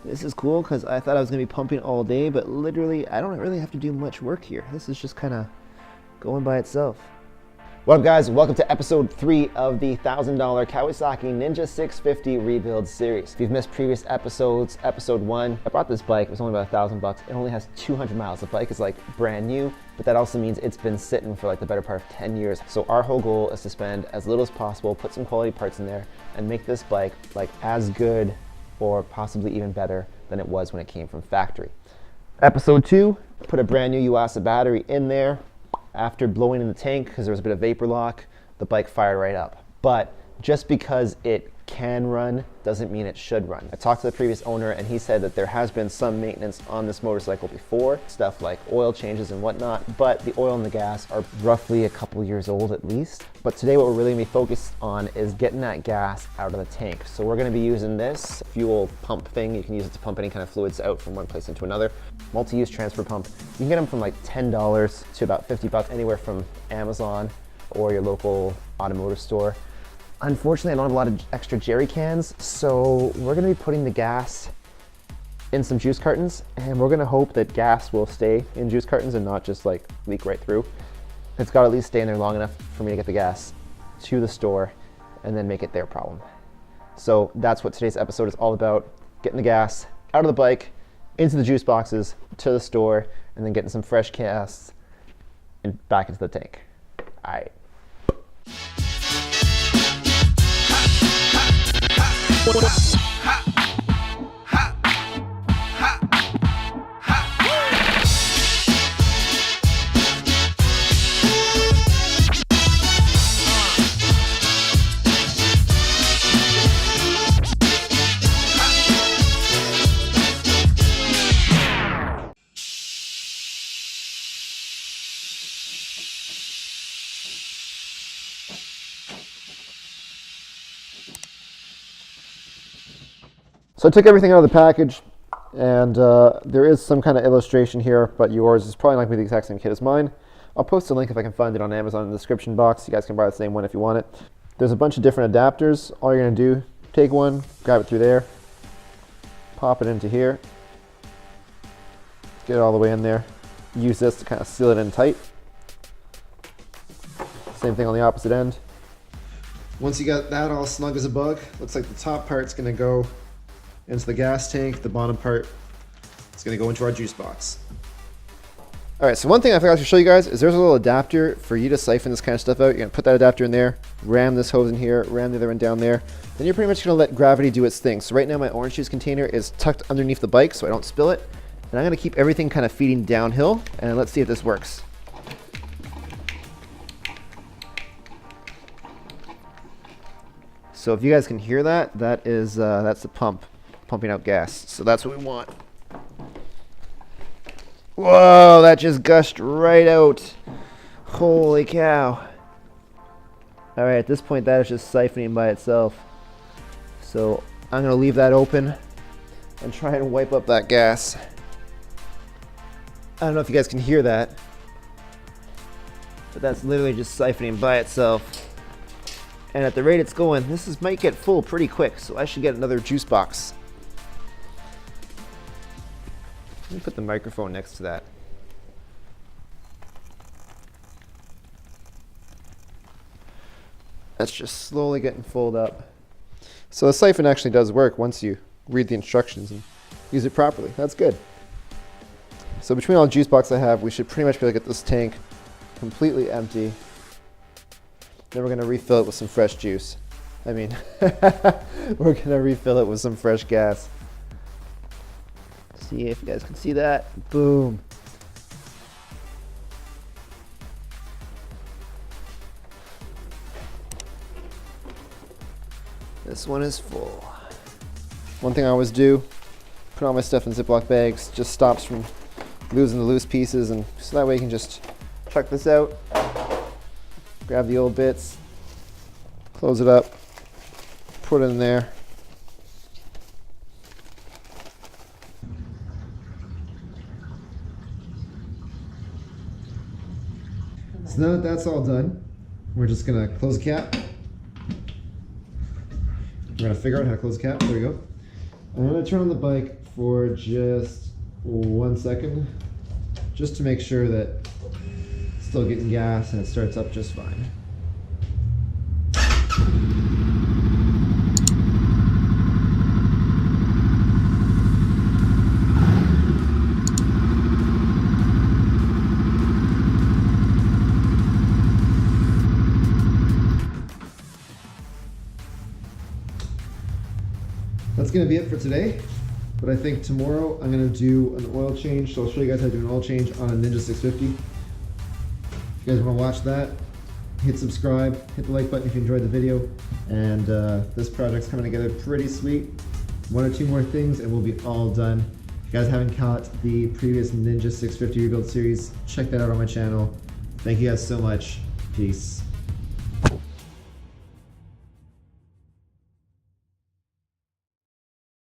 This is cool because I thought I was going to be pumping all day, but literally I don't really have to do much work here. This is just kind of going by itself. What up guys, welcome to episode 3 of the $1,000 Kawasaki Ninja 650 rebuild series. If you've missed previous episodes, episode 1, I bought this bike, it was only about $1,000. It only has 200 miles. The bike is like brand new, but that also means it's been sitting for like the better part of 10 years. So our whole goal is to spend as little as possible, put some quality parts in there, and make this bike like as good or possibly even better than it was when it came from factory. Episode 2, put a brand new Yuasa battery in there. After blowing in the tank, because there was a bit of vapor lock, the bike fired right up. But just because it can run doesn't mean it should run. I talked to the previous owner and he said that there has been some maintenance on this motorcycle before, stuff like oil changes and whatnot, but the oil and the gas are roughly a couple years old at least. But today what we're really gonna be focused on is getting that gas out of the tank. So we're gonna be using this fuel pump thing. You can use it to pump any kind of fluids out from one place into another. Multi-use transfer pump. You can get them from like $10 to about $50, anywhere from Amazon or your local automotive store. Unfortunately, I don't have a lot of extra jerry cans, so we're gonna be putting the gas in some juice cartons, and we're gonna hope that gas will stay in juice cartons and not just like leak right through. It's gotta at least stay in there long enough for me to get the gas to the store and then make it their problem. So that's what today's episode is all about, getting the gas out of the bike, into the juice boxes, to the store, and then getting some fresh gas and back into the tank. All right. So I took everything out of the package, and there is some kind of illustration here, but yours is probably not going to be the exact same kit as mine. I'll post a link if I can find it on Amazon in the description box. You guys can buy the same one if you want it. There's a bunch of different adapters. All you're going to do, take one, grab it through there, pop it into here, get it all the way in there. Use this to kind of seal it in tight. Same thing on the opposite end. Once you got that all snug as a bug, looks like the top part's going to go into the gas tank. The bottom part is going to go into our juice box. All right, so one thing I forgot to show you guys is there's a little adapter for you to siphon this kind of stuff out. You're going to put that adapter in there, ram this hose in here, ram the other one down there. Then you're pretty much going to let gravity do its thing. So right now my orange juice container is tucked underneath the bike so I don't spill it. And I'm going to keep everything kind of feeding downhill, and let's see if this works. So if you guys can hear that, that is that's the pump pumping out gas. So that's what we want. Whoa, that just gushed right out. Holy cow. All right, at this point that is just siphoning by itself. So I'm gonna leave that open and try and wipe up that gas. I don't know if you guys can hear that, but that's literally just siphoning by itself. And at the rate it's going, might get full pretty quick, so I should get another juice box. Let me put the microphone next to that. That's just slowly getting filled up. So the siphon actually does work once you read the instructions and use it properly. That's good. So between all the juice boxes I have, we should pretty much be able to get this tank completely empty. Then we're going to refill it with some fresh juice. I mean, we're going to refill it with some fresh gas. See if you guys can see that. Boom. This one is full. One thing I always do, put all my stuff in Ziploc bags, just stops from losing the loose pieces, and so that way you can just chuck this out, grab the old bits, close it up, put it in there. So now that that's all done, we're just gonna close the cap. We're gonna figure out how to close the cap. There we go. I'm going to turn on the bike for just 1 second, just to make sure that it's still getting gas and it starts up just fine. That's going to be it for today, but I think tomorrow I'm going to do an oil change, so I'll show you guys how to do an oil change on a Ninja 650. If you guys want to watch that, hit subscribe, hit the like button if you enjoyed the video, and this project's coming together pretty sweet. 1 or 2 more things and we'll be all done. If you guys haven't caught the previous Ninja 650 rebuild series, check that out on my channel. Thank you guys so much. Peace.